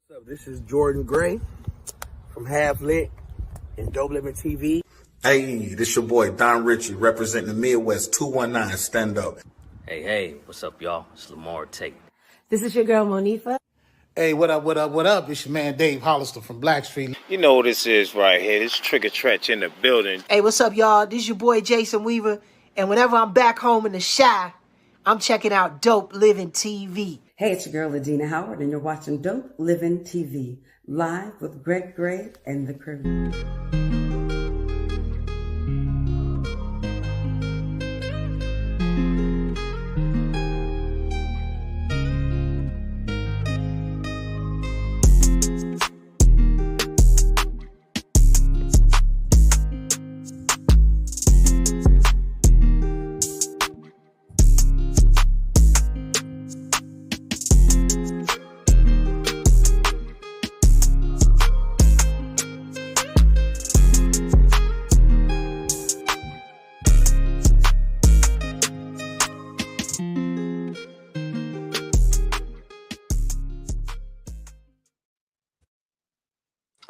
What's up? This is Jordan Gray from Half Lit and Dope Living TV. Hey, this your boy Don Ritchie representing the Midwest 219 Stand Up. Hey, what's up, y'all? It's Lamar Tate. This is your girl, Monifa. Hey, what up? It's your man, Dave Hollister from Blackstreet. You know what this is right here. This Trigger Tretch in the building. Hey, what's up, y'all? This is your boy, Jason Weaver. And whenever I'm back home in the Chi, I'm checking out Dope Living TV. Hey, it's your girl, Adina Howard, and you're watching Dope Living TV, live with Greg Gray and the crew.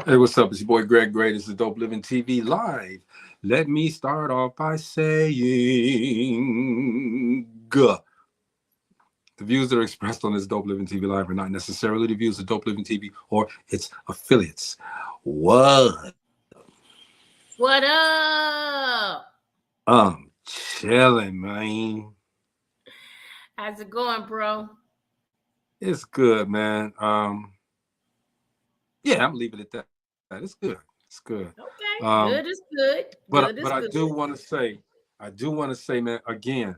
Hey, what's up? It's your boy Greg Gray. This is Dope Living TV Live. Let me start off by saying the views that are expressed on this Dope Living TV Live are not necessarily the views of Dope Living TV or its affiliates. What? What up? I'm chilling, man. How's it going, bro? It's good, man. Yeah, I'm leaving it at that. It's good. It's good. Okay, good is good. But I do want to say, man, again,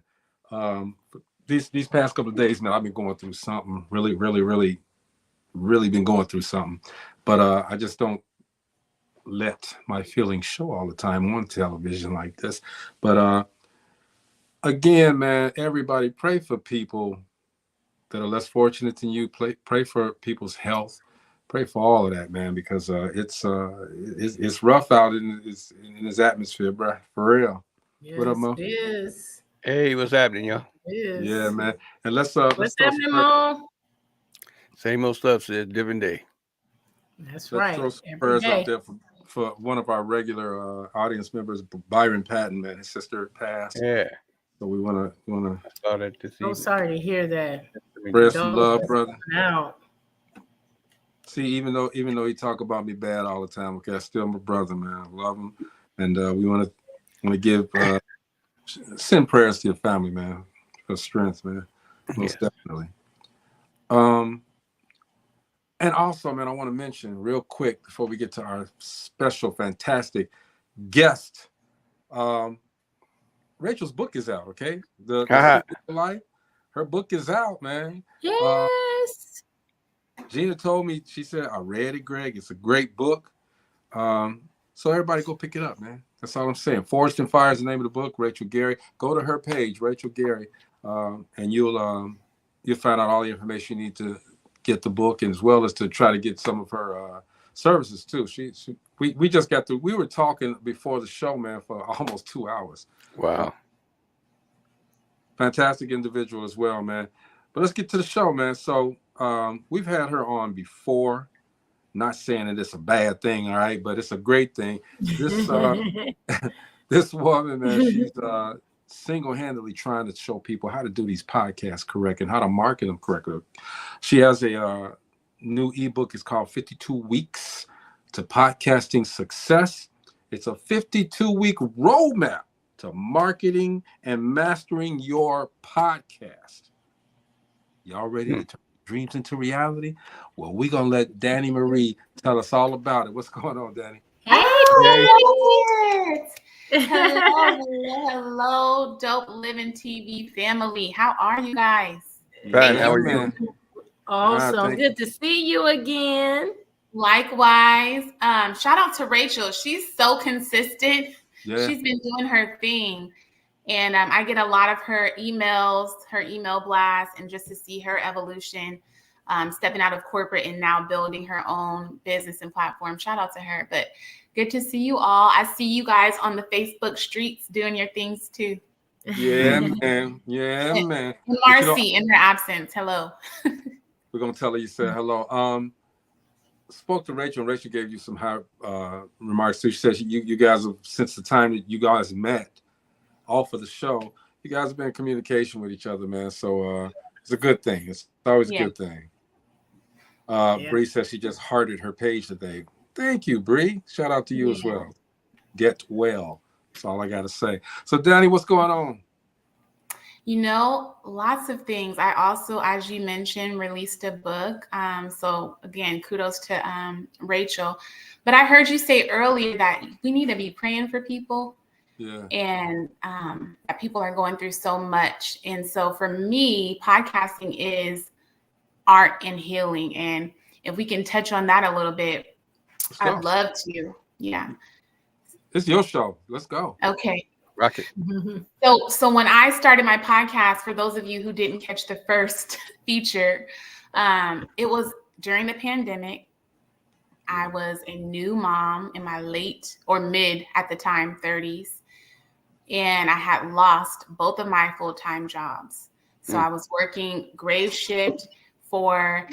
these past couple of days, man, I've been going through something really been going through something. But I just don't let my feelings show all the time on television like this. But again, man, everybody pray for people that are less fortunate than you. Pray for people's health. Pray for all of that, man, because it's rough out in this atmosphere, bro. For real. Yes, what up, Mo? Yes. Hey, what's happening, y'all? Yes. Yeah, man. And let's what's happening, Mo? Same old stuff, said different day. That's let's right. throw some prayers out there for one of our regular audience members, Byron Patton, man. His sister passed. Yeah. So we wanna I saw that this evening. I'm sorry to hear that. Prayers some love, brother. Out. See, even though he talk about me bad all the time, okay, I still my brother, man. I love him, and we want to give send prayers to your family, man, for strength, man, most definitely. And also, man, I want to mention real quick before we get to our special, fantastic guest. Rachel's book is out, okay? The Life, her book is out, man. Yes. Gina told me, she said, I read it, Greg. It's a great book. So everybody go pick it up, man. That's all I'm saying. Forged in Fire is the name of the book, Rachel Gary. Go to her page, Rachel Gary, and you'll find out all the information you need to get the book, and as well as to try to get some of her services too. We just got through. We were talking before the show, man, for almost 2 hours. Wow. Fantastic individual as well, man. But let's get to the show, man. So we've had her on before. Not saying that it's a bad thing, all right, but it's a great thing. This this woman, man, she's single-handedly trying to show people how to do these podcasts correct and how to market them correctly. She has a new ebook. It's called 52 Weeks to Podcasting Success. It's a 52-week roadmap to marketing and mastering your podcast. Y'all ready to turn dreams into reality? Well, we're going to let Dani Marie tell us all about it. What's going on, Dani? Hey. Hello, Dope Living TV family. How are you guys? Fine, how are you? Awesome. Good to see you again. Likewise. Shout out to Rachel. She's so consistent. Yeah. She's been doing her thing. And I get a lot of her emails, her email blasts, and just to see her evolution, stepping out of corporate and now building her own business and platform. Shout out to her. But good to see you all. I see you guys on the Facebook streets doing your things too. Yeah, man. Yeah, man. And Marcy, in her absence, hello. We're going to tell her you said hello. spoke to Rachel, and Rachel gave you some high remarks too. She said you guys have, since the time that you guys met off of the show, you guys have been in communication with each other, man. So it's a good thing. It's always a good thing. Bree says she just hearted her page today. Thank you, Bree. Shout out to you as well. Get well. That's all I got to say. So, Dani, what's going on? Lots of things. I also, as you mentioned, released a book. So again, kudos to Rachel. But I heard you say earlier that we need to be praying for people. Yeah. And that people are going through so much. And so for me, podcasting is art and healing. And if we can touch on that a little bit, I'd love to. Yeah. It's your show. Let's go. Okay. Rock it. So when I started my podcast, for those of you who didn't catch the first feature, it was during the pandemic. I was a new mom in my late or mid at the time 30s, and I had lost both of my full-time jobs. So I was working grave shift for.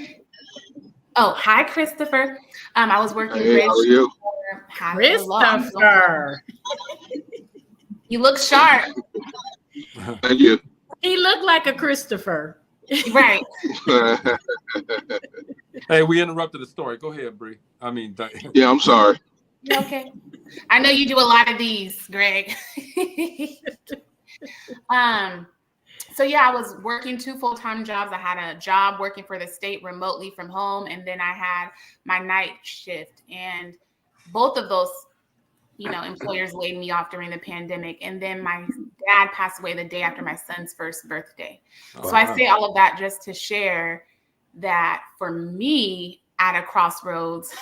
Oh, hi, Christopher. I was working grave shift for. Christopher. You look sharp. Thank you. He looked like a Christopher. Right. Hey, we interrupted the story. Go ahead, Bree. I mean, yeah, I'm sorry. Okay. I know you do a lot of these, Greg. So yeah, I was working 2 full-time jobs. I had a job working for the state remotely from home, and then I had my night shift. And both of those employers laid me off during the pandemic. And then my dad passed away the day after my son's first birthday. So I say all of that just to share that for me, at a crossroads,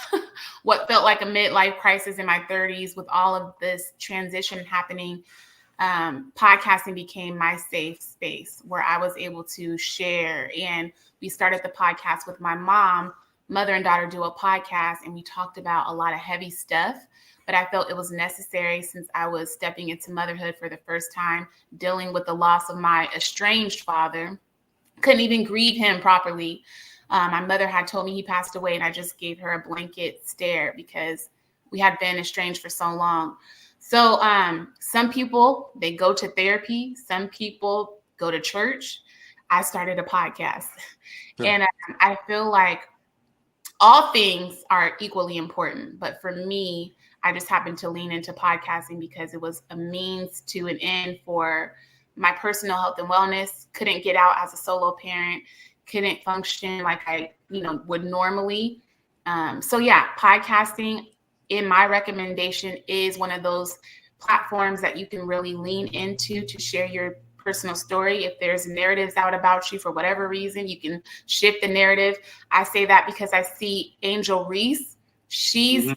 what felt like a midlife crisis in my 30s with all of this transition happening, podcasting became my safe space where I was able to share. And we started the podcast with my mom, mother and daughter duo podcast, and we talked about a lot of heavy stuff. But I felt it was necessary since I was stepping into motherhood for the first time, dealing with the loss of my estranged father. Couldn't even grieve him properly. My mother had told me he passed away, and I just gave her a blanket stare because we had been estranged for so long. So some people, they go to therapy. Some people go to church. I started a podcast. And I feel like all things are equally important. But for me, I just happened to lean into podcasting because it was a means to an end for my personal health and wellness. Couldn't get out as a solo parent, couldn't function like I, would normally. So yeah, podcasting, in my recommendation, is one of those platforms that you can really lean into to share your personal story. If there's narratives out about you for whatever reason, you can shift the narrative. I say that because I see Angel Reese. She's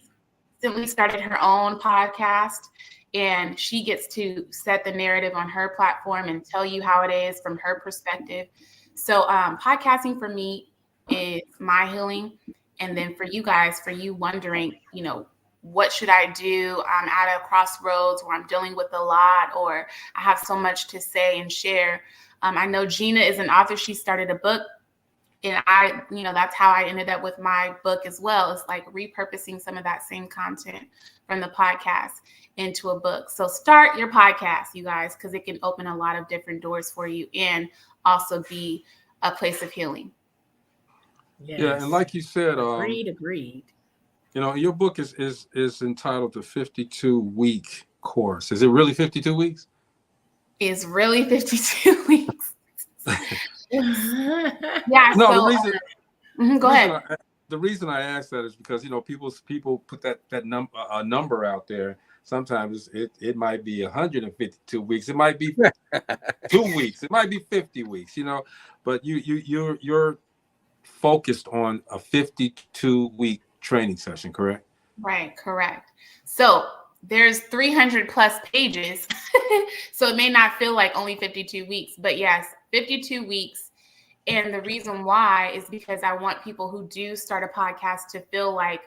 recently started her own podcast, and she gets to set the narrative on her platform and tell you how it is from her perspective. So podcasting for me is my healing. And then for you guys, for you wondering, what should I do? I'm at a crossroads where I'm dealing with a lot, or I have so much to say and share. I know Gina is an author. She started a book, and that's how I ended up with my book as well. It's like repurposing some of that same content from the podcast into a book. So start your podcast, you guys, because it can open a lot of different doors for you and also be a place of healing. Yes. Yeah, and like you said, agreed. Your book is entitled The 52-Week Course. Is it really 52 weeks? It's really 52 weeks. Yeah. No, so, the reason. Go ahead. The reason I ask that is because people put that number out there. Sometimes it might be 152 weeks. It might be 2 weeks. It might be 50 weeks. But you're focused on a 52-week training session, correct? Right, correct. So there's 300 plus pages. So it may not feel like only 52 weeks, but yes, 52 weeks. And the reason why is because I want people who do start a podcast to feel like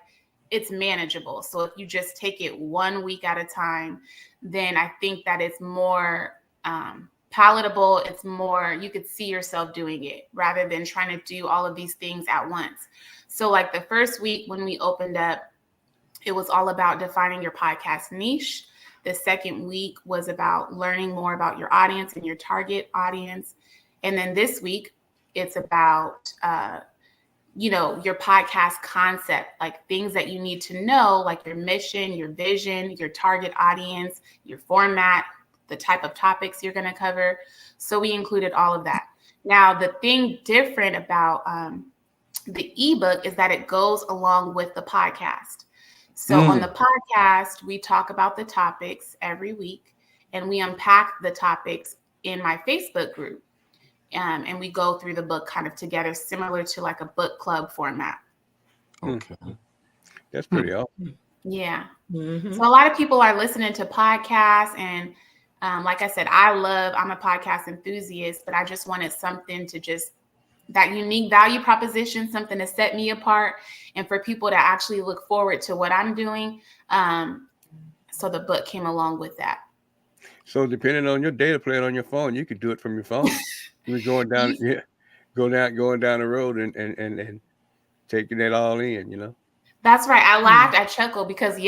it's manageable. So if you just take it 1 week at a time, then I think that it's more palatable. It's more, you could see yourself doing it rather than trying to do all of these things at once. So like the first week when we opened up, it was all about defining your podcast niche. The second week was about learning more about your audience and your target audience. And then this week, it's about, your podcast concept, like things that you need to know, like your mission, your vision, your target audience, your format, the type of topics you're going to cover. So we included all of that. Now, the thing different about the ebook is that it goes along with the podcast. So on the podcast, we talk about the topics every week, and we unpack the topics in my Facebook group. And we go through the book kind of together, similar to like a book club format. Okay. That's pretty awesome. Yeah. Mm-hmm. So a lot of people are listening to podcasts. And like I said, I'm a podcast enthusiast, but I just wanted something to just, that unique value proposition, something to set me apart and for people to actually look forward to what I'm doing. So the book came along with that. So depending on your data plan on your phone, you could do it from your phone. You're going down, going down the road and taking it all in, That's right. I laughed, I chuckled because,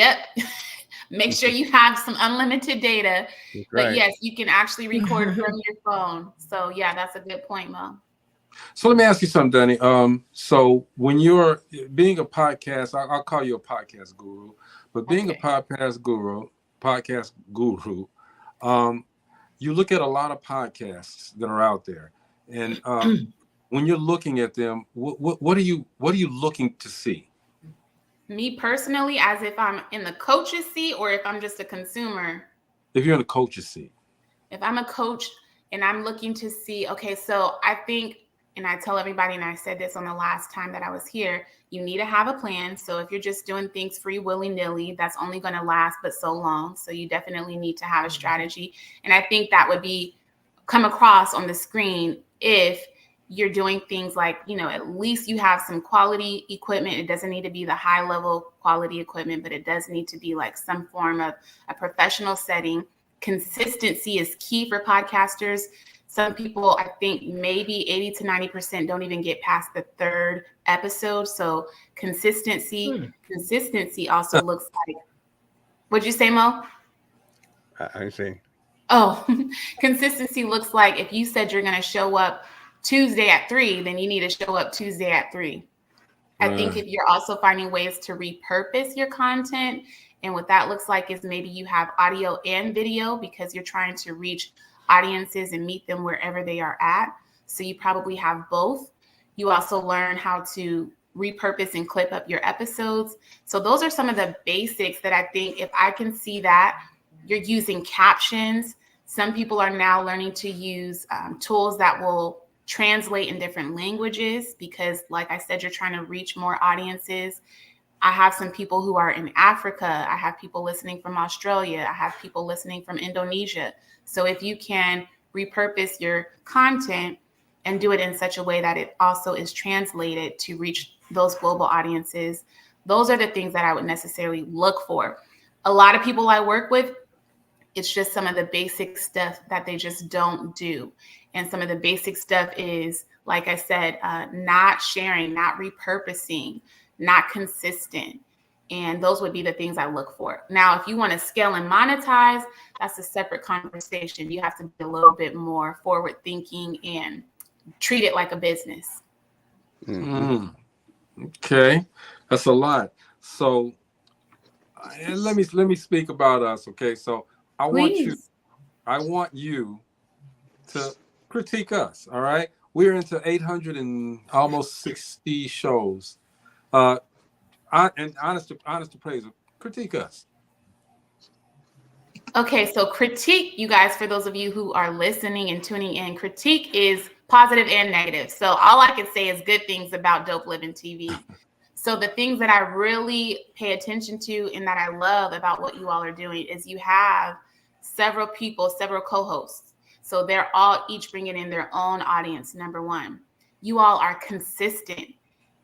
make sure you have some unlimited data. That's but right. Yes, you can actually record from your phone. So yeah, that's a good point, Mo. So let me ask you something, Dani. So when you're being a podcast, I'll call you a podcast guru, but being a podcast guru, you look at a lot of podcasts that are out there, and when you're looking at them, what are you looking to see? Me personally, as if I'm in the coach's seat or if I'm just a consumer. If you're in the coach's seat. If I'm a coach and I'm looking to see, okay, so I think, and I tell everybody, and I said this on the last time that I was here, you need to have a plan. So if you're just doing things free willy-nilly, that's only going to last but so long. So you definitely need to have a strategy. And I think that would come across on the screen if you're doing things like, at least you have some quality equipment. It doesn't need to be the high level quality equipment, but it does need to be like some form of a professional setting. Consistency is key for podcasters. Some people, I think maybe 80 to 90% don't even get past the third episode. So consistency also looks like, what'd you say, Mo? I see. Oh, consistency looks like if you said you're going to show up Tuesday at 3, then you need to show up Tuesday at 3. I think if you're also finding ways to repurpose your content, and what that looks like is maybe you have audio and video because you're trying to reach audiences and meet them wherever they are at. So you probably have both. You also learn how to repurpose and clip up your episodes. So those are some of the basics that I think if I can see that you're using captions. Some people are now learning to use tools that will translate in different languages because, like I said, you're trying to reach more audiences. I have some people who are in Africa. I have people listening from Australia. I have people listening from Indonesia. So if you can repurpose your content and do it in such a way that it also is translated to reach those global audiences, those are the things that I would necessarily look for. A lot of people I work with, it's just some of the basic stuff that they just don't do. And some of the basic stuff is, like I said, not sharing, not repurposing, not consistent. And those would be the things I look for. Now, if you want to scale and monetize, that's a separate conversation. You have to be a little bit more forward thinking and treat it like a business. Okay, that's a lot. So let me speak about us. Okay, so I want you to critique us. All right, we're into 800 and almost 60 shows. And honest to praise, critique us. Okay, so critique, you guys, for those of you who are listening and tuning in, critique is positive and negative. So all I can say is good things about Dope Living TV. So the things that I really pay attention to and that I love about what you all are doing is you have several people, several co-hosts. So they're all each bringing in their own audience, number one. You all are consistent.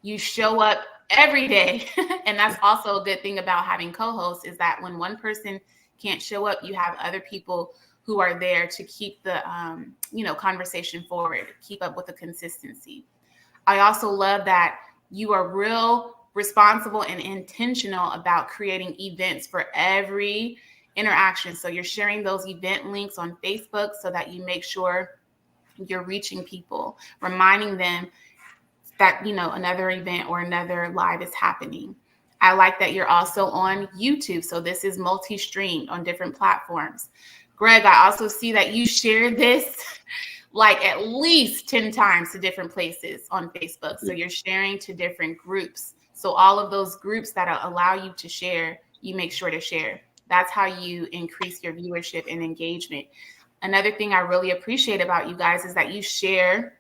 You show up every day. And that's also a good thing about having co-hosts is that when one person can't show up, you have other people who are there to keep the, conversation forward, keep up with the consistency. I also love that you are real responsible and intentional about creating events for every interaction. So you're sharing those event links on Facebook so that you make sure you're reaching people, reminding them that, another event or another live is happening. I like that you're also on YouTube. So this is multi-streamed on different platforms. Greg, I also see that you share this like at least 10 times to different places on Facebook. So you're sharing to different groups. So all of those groups that allow you to share, you make sure to share. That's how you increase your viewership and engagement. Another thing I really appreciate about you guys is that you share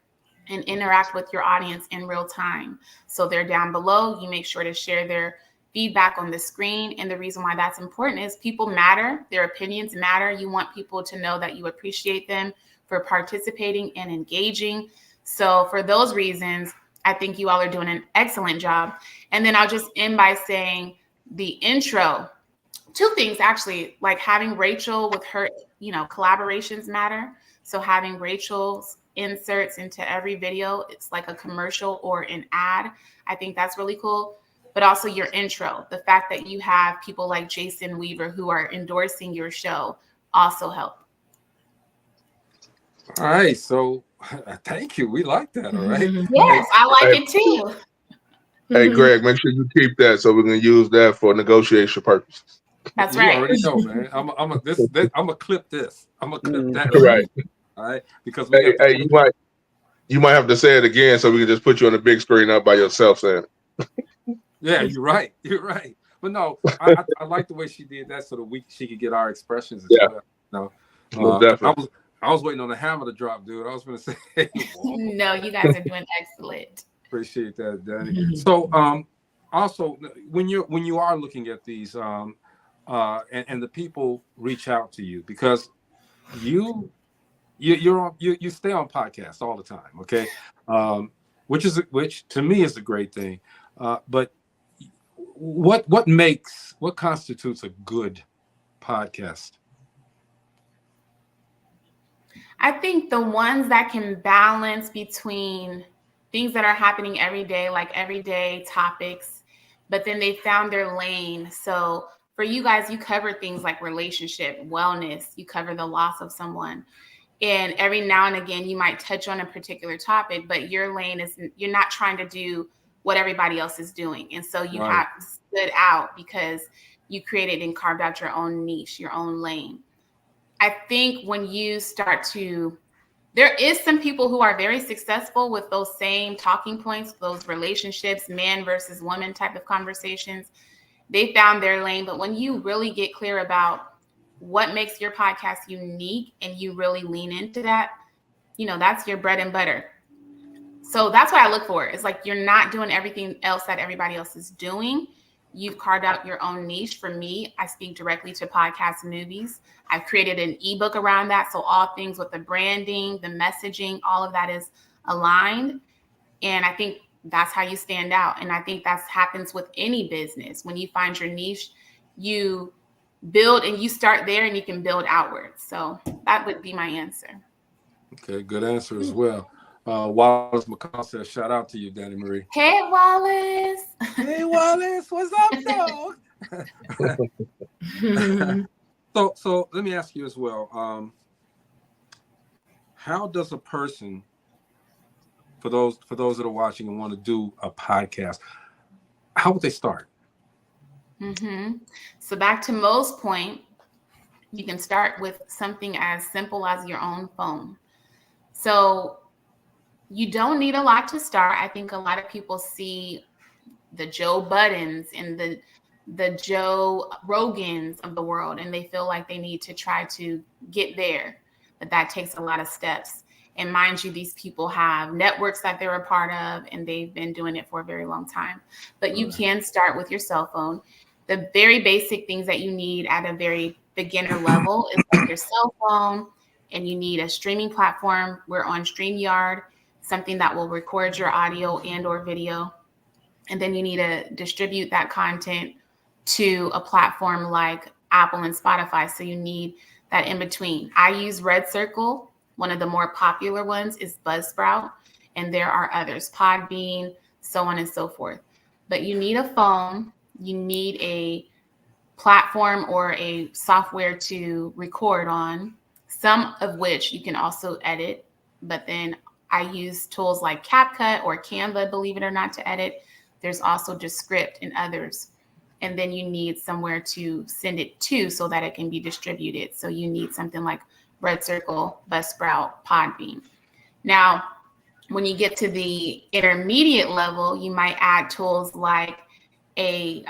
and interact with your audience in real time. So they're down below. You make sure to share their feedback on the screen. And the reason why that's important is people matter. Their opinions matter. You want people to know that you appreciate them for participating and engaging. So for those reasons, I think you all are doing an excellent job. And then I'll just end by saying the intro, two things actually, like having Rachel with her, collaborations matter. So having Rachel's inserts into every video, it's like a commercial or an ad. I think that's really cool. But also your intro, the fact that you have people like Jason Weaver who are endorsing your show also help. All right, so thank you. We like that. All right. Yes, I like it too. Hey, Greg, make sure you keep that so we can use that for negotiation purposes. That's right. You already know, man. I'm gonna clip this. I'm gonna clip that. Right. All right, because you might have to say it again so we can just put you on the big screen up by yourself saying it. Yeah, you're right. You're right. But no, I like the way she did that so that she could get our expressions as well. Definitely. I was waiting on the hammer to drop, dude. I was going to say. No, you guys are doing excellent. Appreciate that, Dani. So, also when you are looking at these, and the people reach out to you because you stay on podcasts all the time, okay? Which to me is a great thing. But what constitutes a good podcast? I think the ones that can balance between things that are happening every day, like everyday topics, but then they found their lane. So for you guys, you cover things like relationship, wellness, you cover the loss of someone. And every now and again, you might touch on a particular topic, but your lane is, you're not trying to do what everybody else is doing. And so you have stood out because you created and carved out your own niche, your own lane. I think when you start to, there is some people who are very successful with those same talking points, those relationships, man versus woman type of conversations. They found their lane. But when you really get clear about what makes your podcast unique and you really lean into that, that's your bread and butter. So that's what I look for. It's like you're not doing everything else that everybody else is doing. You've carved out your own niche. For me, I speak directly to podcasts and movies. I've created an ebook around that. So all things with the branding, the messaging, all of that is aligned. And I think that's how you stand out. And I think that happens with any business. When you find your niche, you build and you start there and you can build outwards. So that would be my answer. Okay, good answer as well. Wallace McCall says, shout out to you, Dani Marie. Hey, Wallace. Hey, Wallace. What's up, dog? So let me ask you as well. How does a person, for those that are watching and want to do a podcast, how would they start? So back to Mo's point, you can start with something as simple as your own phone. So you don't need a lot to start. I think a lot of people see the Joe Buddens and the Joe Rogans of the world, and they feel like they need to try to get there. But that takes a lot of steps. And mind you, these people have networks that they're a part of, and they've been doing it for a very long time. But you can start with your cell phone. The very basic things that you need at a very beginner level is like your cell phone, and you need a streaming platform. We're on StreamYard, something that will record your audio and or video. And then you need to distribute that content to a platform like Apple and Spotify. So you need that in between. I use Red Circle. One of the more popular ones is Buzzsprout, and there are others, Podbean, so on and so forth. But you need a phone, you need a platform or a software to record on, some of which you can also edit. But then I use tools like CapCut or Canva, believe it or not, to edit. There's also Descript and others. And then you need somewhere to send it to so that it can be distributed. So you need something like Red Circle, Buzzsprout, Podbean. Now, when you get to the intermediate level, you might add tools like a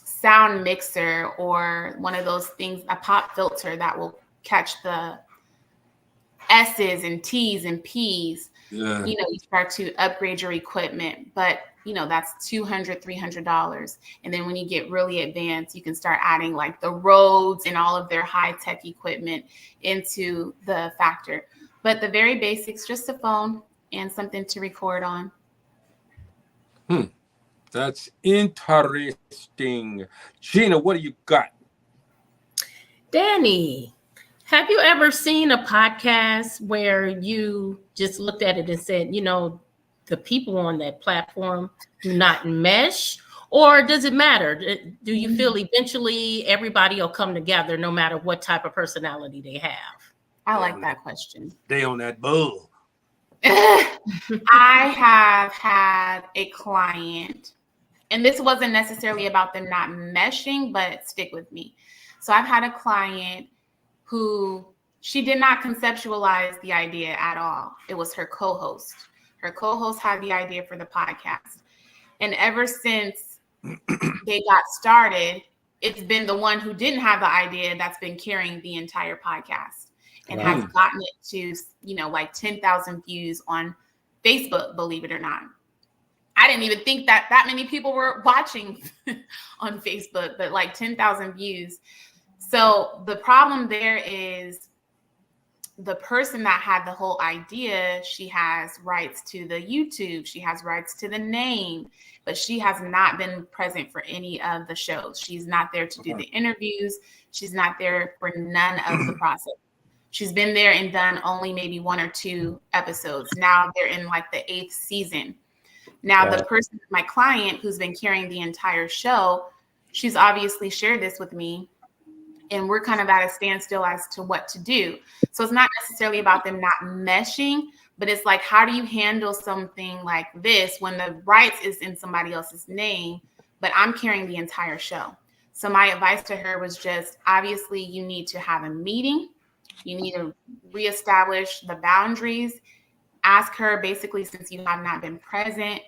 sound mixer or one of those things, a pop filter that will catch the S's and T's and P's. Yeah. You start to upgrade your equipment, but that's $200, $300. And then when you get really advanced, you can start adding like the Rhodes and all of their high-tech equipment into the factor. But the very basics, just a phone and something to record on. That's interesting. Gina, what do you got? Dani, have you ever seen a podcast where you just looked at it and said, the people on that platform do not mesh? Or does it matter? Do you feel eventually everybody will come together no matter what type of personality they have? I like that question. They on that bull. I have had a client, and this wasn't necessarily about them not meshing, but stick with me. So I've had a client who she did not conceptualize the idea at all. It was her co-host. Her co-host had the idea for the podcast. And ever since they got started, it's been the one who didn't have the idea that's been carrying the entire podcast and has gotten it to, like 10,000 views on Facebook, believe it or not. I didn't even think that many people were watching on Facebook, but like 10,000 views. So the problem there is the person that had the whole idea, she has rights to the YouTube, she has rights to the name, but she has not been present for any of the shows. She's not there to do the interviews. She's not there for none of the process. She's been there and done only maybe 1 or 2 episodes. Now they're in like the 8th season. Now the person, my client, who's been carrying the entire show, she's obviously shared this with me, and we're kind of at a standstill as to what to do. So it's not necessarily about them not meshing, but it's like, how do you handle something like this when the rights is in somebody else's name, but I'm carrying the entire show? So my advice to her was just, obviously, you need to have a meeting. You need to reestablish the boundaries. Ask her, basically, since you have not been present,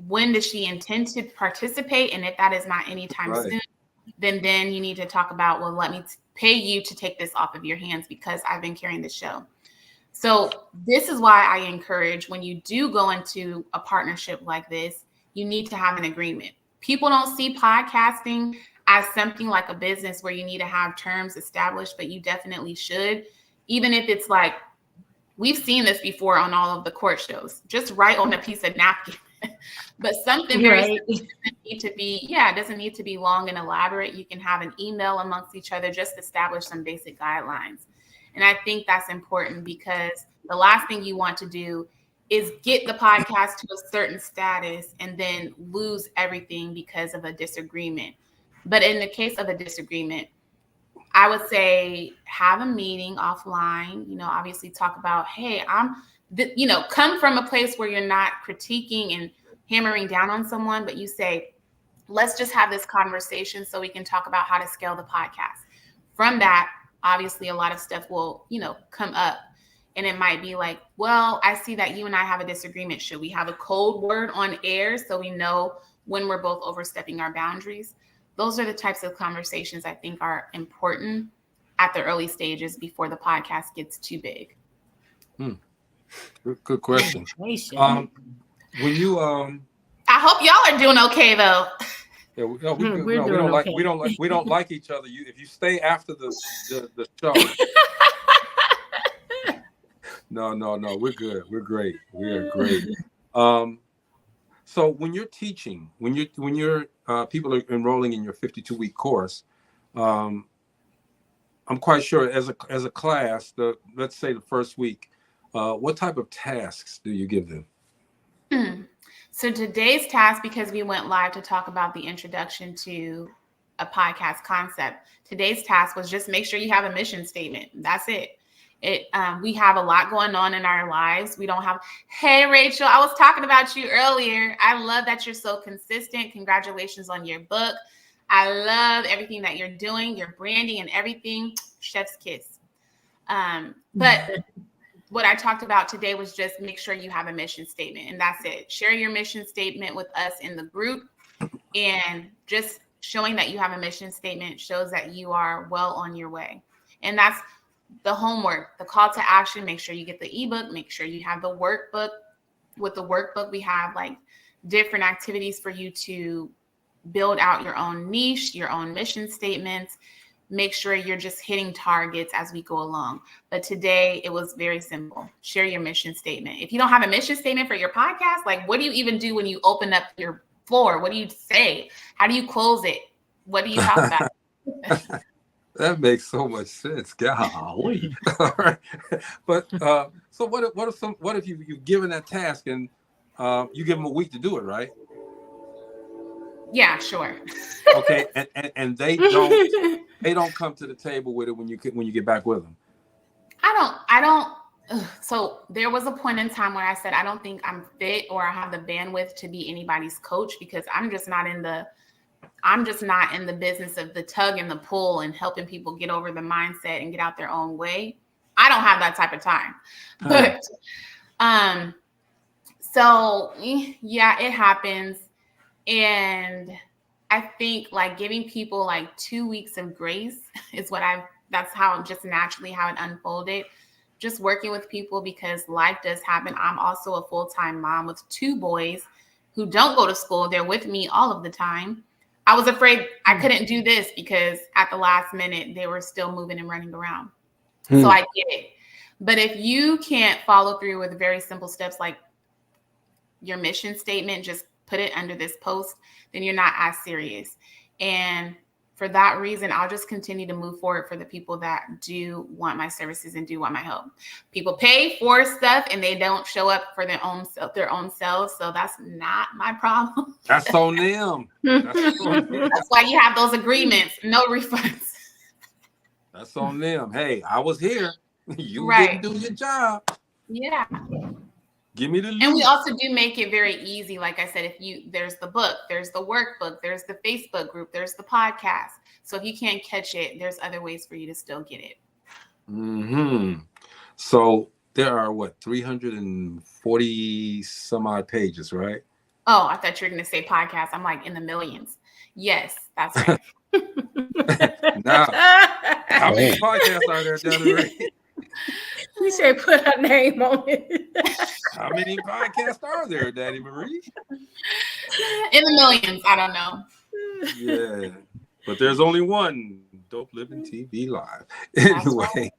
when does she intend to participate? And if that is not anytime soon, then you need to talk about, well, let me pay you to take this off of your hands because I've been carrying the show. So this is why I encourage, when you do go into a partnership like this, you need to have an agreement. People don't see podcasting as something like a business where you need to have terms established, but you definitely should. Even if it's like, we've seen this before on all of the court shows, just write on a piece of napkin. But something very simple doesn't need to be, it doesn't need to be long and elaborate. You can have an email amongst each other, just establish some basic guidelines. And I think that's important because the last thing you want to do is get the podcast to a certain status and then lose everything because of a disagreement. But in the case of a disagreement, I would say have a meeting offline, obviously talk about, hey, come from a place where you're not critiquing and hammering down on someone, but you say, let's just have this conversation so we can talk about how to scale the podcast. From that, obviously, a lot of stuff will, come up. And it might be like, well, I see that you and I have a disagreement. Should we have a code word on air so we know when we're both overstepping our boundaries? Those are the types of conversations I think are important at the early stages before the podcast gets too big. Good question. When you I hope y'all are doing okay though. Yeah, we don't like each other. If you stay after the show. No, we're good. We're great. We are great. So when you're teaching, when you're people are enrolling in your 52-week course, I'm quite sure as a class, let's say the first week, what type of tasks do you give them? So today's task, because we went live to talk about the introduction to a podcast concept, today's task was just make sure you have a mission statement. That's it. We have a lot going on in our lives. We don't have, hey, Rachel, I was talking about you earlier. I love that you're so consistent. Congratulations on your book. I love everything that you're doing, your branding and everything. Chef's kiss. But what I talked about today was just make sure you have a mission statement, and that's it. Share your mission statement with us in the group, and just showing that you have a mission statement shows that you are well on your way. And that's the homework, the call to action. Make sure you get the ebook, make sure you have the workbook. With the workbook, we have like different activities for you to build out your own niche, your own mission statements. Make sure you're just hitting targets as we go along. But today it was very simple. Share your mission statement. If you don't have a mission statement for your podcast, like what do you even do when you open up your floor? What do you say? How do you close it? What do you talk about? That makes so much sense. Golly. All right. But so what if you've given that task and you give them a week to do it, right? Yeah, sure. Okay, and they don't come to the table with it when you get back with them. I don't. So there was a point in time where I said, I don't think I'm fit or I have the bandwidth to be anybody's coach, because I'm just not in the business of the tug and the pull and helping people get over the mindset and get out their own way. I don't have that type of time. But so yeah, it happens. And I think like giving people like 2 weeks of grace is that's how just naturally how it unfolded. Just working with people because life does happen. I'm also a full-time mom with 2 boys who don't go to school. They're with me all of the time. I was afraid I couldn't do this because at the last minute, they were still moving and running around. So I get it. But if you can't follow through with very simple steps like your mission statement, just put it under this post, then you're not as serious. And for that reason, I'll just continue to move forward for the people that do want my services and do want my help. People pay for stuff and they don't show up for their own selves. So that's not my problem. That's on them. That's why you have those agreements, no refunds. That's on them. Hey, I was here. You Right. didn't do your job. Yeah. Give me the loot. And we also do make it very easy. Like I said, there's the book, there's the workbook, there's the Facebook group, there's the podcast. So if you can't catch it, there's other ways for you to still get it. So there are 340 some odd pages, right? Oh, I thought you were going to say podcast. I'm like in the millions. Yes, that's right. Now, how many podcasts are there, Dani Marie? You say put her name on it. How many podcasts are there, Dani Marie? In the millions. I don't know. Yeah, but there's only one DopelivenTV Live. Anyway,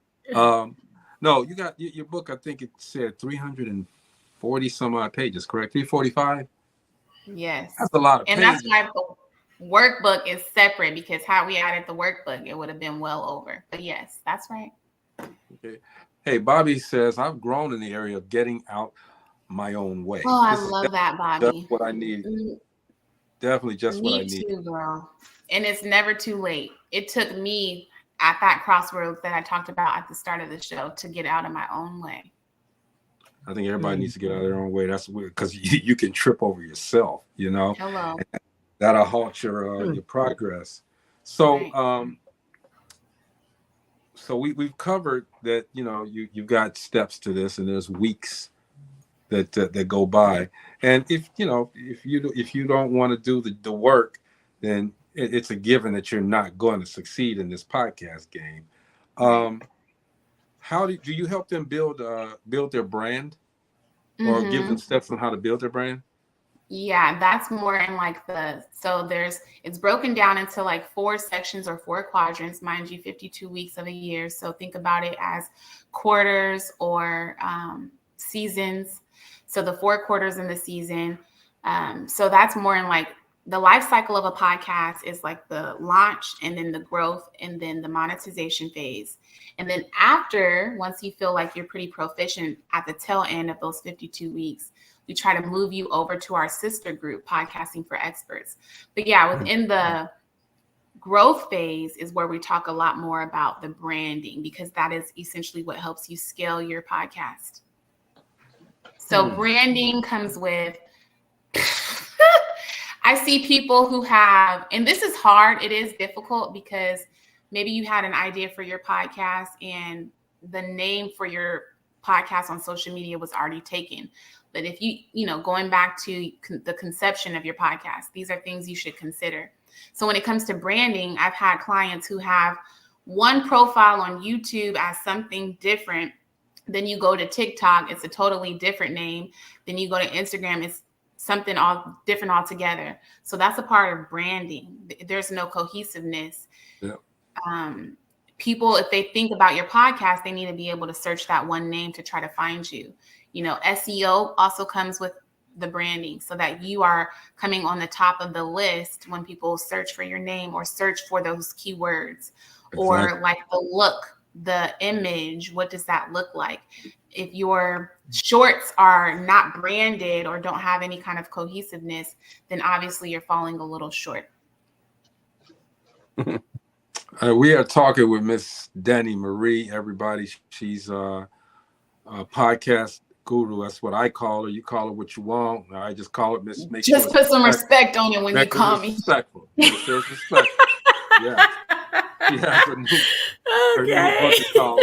no, you got your book. I think it said 340 some odd pages, correct? 345. Yes, that's a lot of pages. And that's why the workbook is separate, because had we added the workbook, it would have been well over. But yes, that's right. Okay. Hey, Bobby says, I've grown in the area of getting out my own way. Oh, I love that, Bobby. That's what I need. Definitely just what I need. Me too, girl. And it's never too late. It took me at that crossroads that I talked about at the start of the show to get out of my own way. I think everybody needs to get out of their own way. That's weird, because you can trip over yourself, you know. Hello. And that'll halt your progress. So, right. So we've covered that. You know, you've got steps to this, and there's weeks that go by. And if you don't want to do the work, then it's a given that you're not going to succeed in this podcast game. How do you help them build their brand, or give them steps on how to build their brand? Yeah, that's more in like it's broken down into like 4 sections or 4 quadrants, mind you, 52 weeks of a year. So think about it as quarters or seasons. So the 4 quarters in the season. So that's more in like the life cycle of a podcast is like the launch and then the growth and then the monetization phase. And then after, once you feel like you're pretty proficient at the tail end of those 52 weeks, we try to move you over to our sister group, Podcasting for Experts. But yeah, within the growth phase is where we talk a lot more about the branding, because that is essentially what helps you scale your podcast. So branding comes with, I see people who have, and this is hard, it is difficult because maybe you had an idea for your podcast and the name for your podcast on social media was already taken. But if going back to the conception of your podcast, these are things you should consider. So when it comes to branding, I've had clients who have one profile on YouTube as something different. Then you go to TikTok, it's a totally different name. Then you go to Instagram, it's something all different altogether. So that's a part of branding. There's no cohesiveness. Yeah. People, if they think about your podcast, they need to be able to search that one name to try to find you. SEO also comes with the branding so that you are coming on the top of the list when people search for your name or search for those keywords. Exactly. Or like the look, the image, what does that look like? If your shorts are not branded or don't have any kind of cohesiveness, then obviously you're falling a little short. We are talking with Miss Dani Marie, everybody. She's a podcast guru. That's what I call her. You call her what you want. I just call it Miss. Just put some respect on it when you call me. Respectful. There's respect. Yeah. She has a new book is called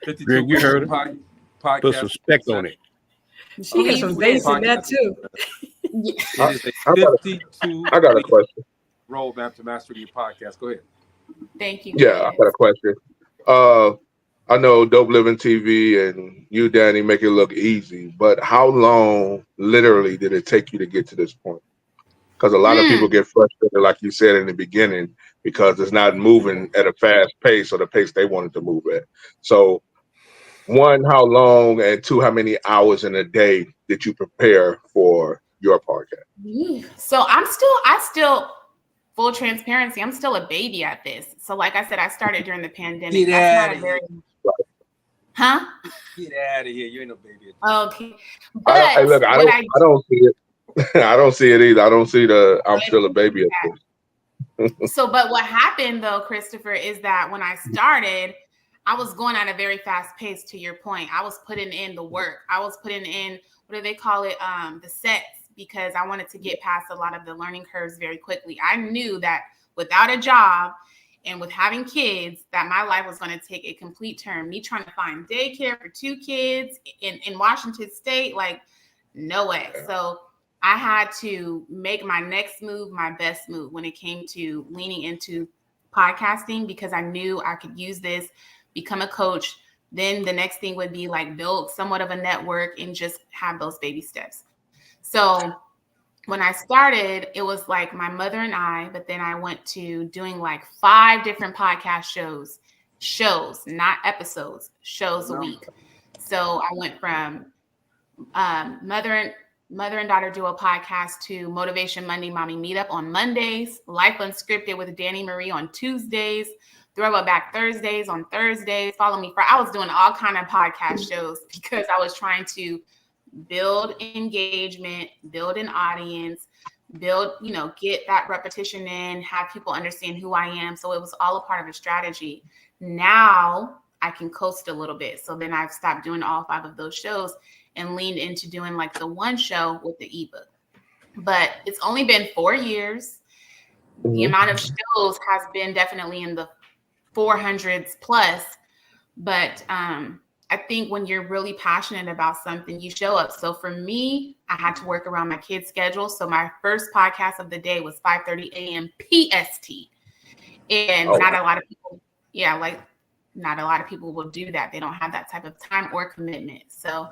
52 you heard it. Podcast. Put some respect on it. She has some bass in that too. It is a 52. I got a question. Roadmap to master your podcast. Go ahead. Thank you. Yeah, I got a question. I know Dope Living TV and you, Dani, make it look easy, but how long literally did it take you to get to this point? Because a lot of people get frustrated, like you said in the beginning, because it's not moving at a fast pace or the pace they wanted to move at. So, one, how long, and two, how many hours in a day did you prepare for your podcast? So I still, full transparency, I'm still a baby at this. So like I said, I started during the pandemic. That's not a very... Huh? Get out of here. You ain't no baby. Okay. But I don't see it. I don't see it either. I don't see I'm still a baby at this. So, but what happened though, Christopher, is that when I started, I was going at a very fast pace, to your point. I was putting in the work. I was putting in, what do they call it? The sets, because I wanted to get past a lot of the learning curves very quickly. I knew that without a job and with having kids, that my life was going to take a complete turn. Me trying to find daycare for 2 kids in Washington State, like, no way. So I had to make my next move my best move when it came to leaning into podcasting, because I knew I could use this, become a coach. Then the next thing would be like build somewhat of a network and just have those baby steps. So when I started, it was like my mother and I, but then I went to doing like 5 different podcast shows, not episodes, shows a week. So I went from mother and daughter duo podcast to Motivation Monday Mommy Meetup on Mondays, Life Unscripted with Dani Marie on Tuesdays, Throwback Thursdays on Thursdays. Follow me I was doing all kind of podcast shows because I was trying to build engagement, build an audience, get that repetition in, have people understand who I am. So it was all a part of a strategy. Now I can coast a little bit. So then I've stopped doing all 5 of those shows and leaned into doing like the one show with the ebook. But it's only been 4 years. The amount of shows has been definitely in the 400s plus. But I think when you're really passionate about something, you show up. So for me, I had to work around my kids' schedule. So my first podcast of the day was 5:30 a.m. PST. And not a lot of people, not a lot of people will do that. They don't have that type of time or commitment. So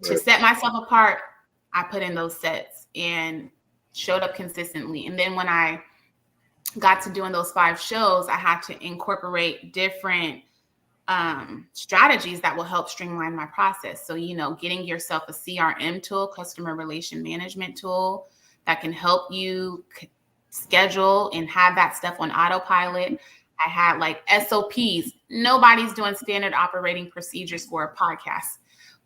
to set myself apart, I put in those sets and showed up consistently. And then when I got to doing those 5 shows, I had to incorporate different strategies that will help streamline my process. So, getting yourself a CRM tool, customer relation management tool, that can help you schedule and have that stuff on autopilot. I had like SOPs. Nobody's doing standard operating procedures for a podcast.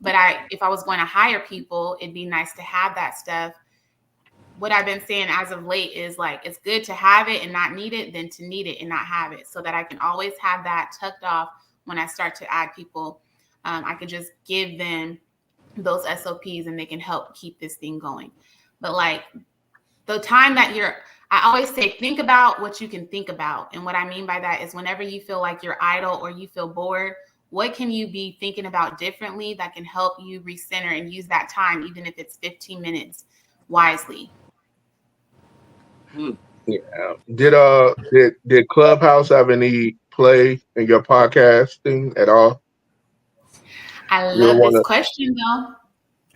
But if I was going to hire people, it'd be nice to have that stuff. What I've been saying as of late is like, it's good to have it and not need it than to need it and not have it, so that I can always have that tucked off when I start to add people. I could just give them those SOPs and they can help keep this thing going. But like the time that I always say, think about what you can think about. And what I mean by that is whenever you feel like you're idle or you feel bored, what can you be thinking about differently that can help you recenter and use that time, even if it's 15 minutes, wisely? Yeah. Did Clubhouse have any play in your podcasting at all? I love this question though.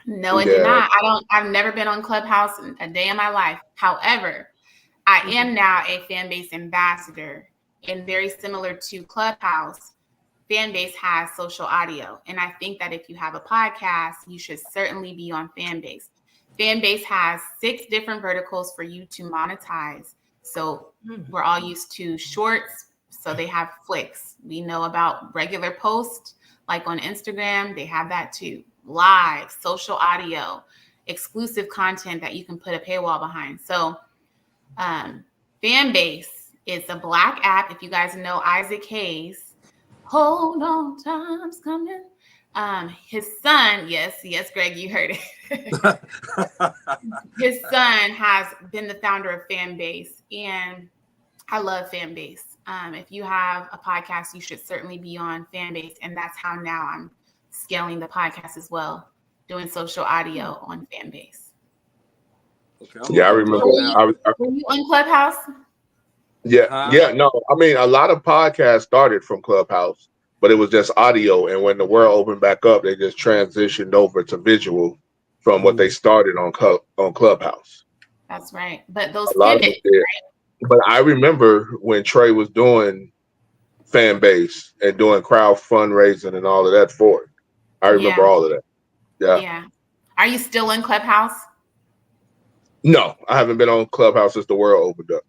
No, it did not. I've never been on Clubhouse a day in my life. However, I am now a fan base ambassador, and very similar to Clubhouse, Fanbase has social audio. And I think that if you have a podcast, you should certainly be on Fanbase. Fanbase has 6 different verticals for you to monetize. So we're all used to shorts. So they have flicks. We know about regular posts, like on Instagram, they have that too. Live, social audio, exclusive content that you can put a paywall behind. So Fanbase is a Black app. If you guys know Isaac Hayes, hold on, time's coming. His son, yes, Greg, you heard it. His son has been the founder of Fanbase, and I love Fanbase. If you have a podcast, you should certainly be on Fanbase, and that's how now I'm scaling the podcast as well, doing social audio on Fanbase. Okay, yeah, I remember. Were you on Clubhouse? Yeah. No, I mean, a lot of podcasts started from Clubhouse, but it was just audio. And when the world opened back up, they just transitioned over to visual from what they started on Clubhouse. That's right. But those pivots, right? But I remember when Trey was doing Fanbase and doing crowd fundraising and all of that for it. I remember all of that. Yeah. Are you still in Clubhouse? No, I haven't been on Clubhouse since the world opened up.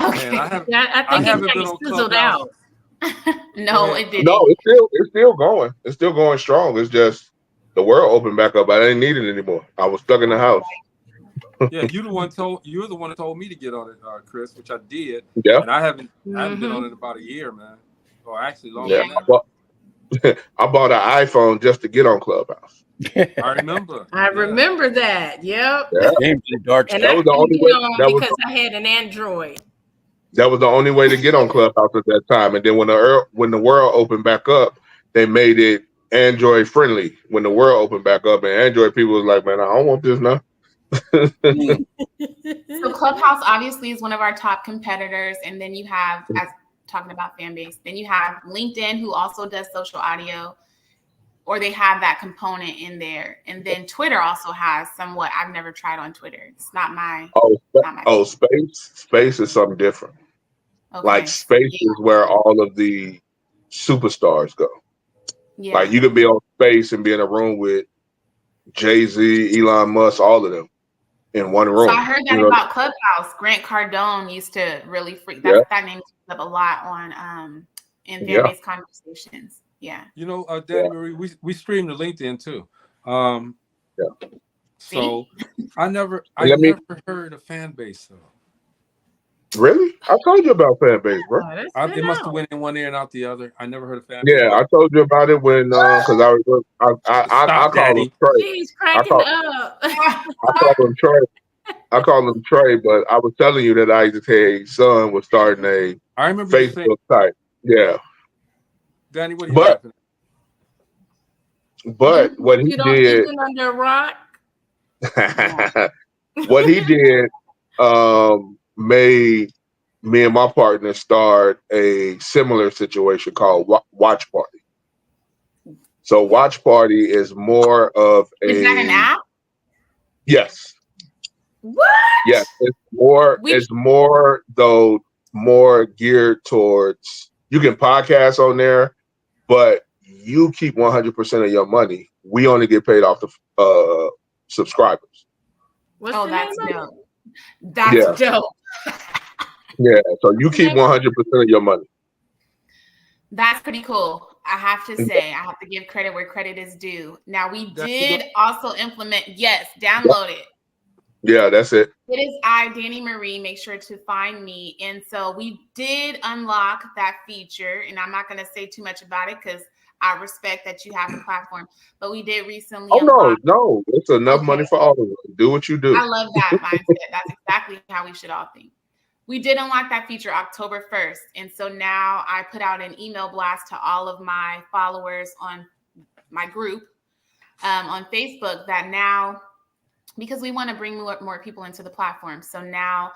Okay. I think it kind of sizzled out. No, it didn't. No, it's still going. It's still going strong. It's just the world opened back up. I didn't need it anymore. I was stuck in the house. Yeah, you're the one that told me to get on it, Chris, which I did. Yeah. And I haven't been on it about a year, man. Or actually longer than that. I bought an iPhone just to get on Clubhouse. I remember. I remember that. Yep. Yeah. And that was the only way because I had an Android. That was the only way to get on Clubhouse at that time. And then when the world opened back up, they made it Android friendly. When the world opened back up, and Android people was like, man, I don't want this now. So Clubhouse obviously is one of our top competitors. And then you have, as talking about Fanbase, then you have LinkedIn, who also does social audio, or they have that component in there. And then Twitter also has somewhat. I've never tried on Twitter. It's not my. Space is something different. Okay. Like Space is where all of the superstars go. Yeah. Like you could be on Space and be in a room with Jay-Z, Elon Musk, all of them in one room. So I heard that about Clubhouse. Grant Cardone used to really freak. That name comes up a lot on in Fanbase conversations. Yeah. You know, Dani Marie, we stream to LinkedIn too. So I never heard of Fanbase though. Really? I told you about Fanbase, bro. It must have went in one ear and out the other. I never heard of Fanbase. Yeah, I told you about it when because I called him Trey. He's cracking up. I called him Trey, but I was telling you that Isaac Hayes' son was starting a Facebook site. Yeah. Dani, what are you But what he did under a rock. what he did made me and my partner start a similar situation called Watch Party. So Watch Party is more of a. Is that an app? Yes. What? Yes, it's more. It's more though. More geared towards. You can podcast on there, but you keep 100% of your money. We only get paid off the subscribers. That's dope. That's dope. Yeah. So you keep 100% of your money. That's pretty cool. I have to say, I have to give credit where credit is due. Now, we did also implement, yes, download it. Yeah, that's it. It is I, Dani Marie. Make sure to find me. And so we did unlock that feature. And I'm not going to say too much about it because I respect that you have the platform. But we did recently unlock. No. It's enough money for all of us. Do what you do. I love that mindset. That's exactly how we should all think. We did unlock that feature October 1st. And so now I put out an email blast to all of my followers on my group on Facebook that now, because we want to bring more people into the platform. So now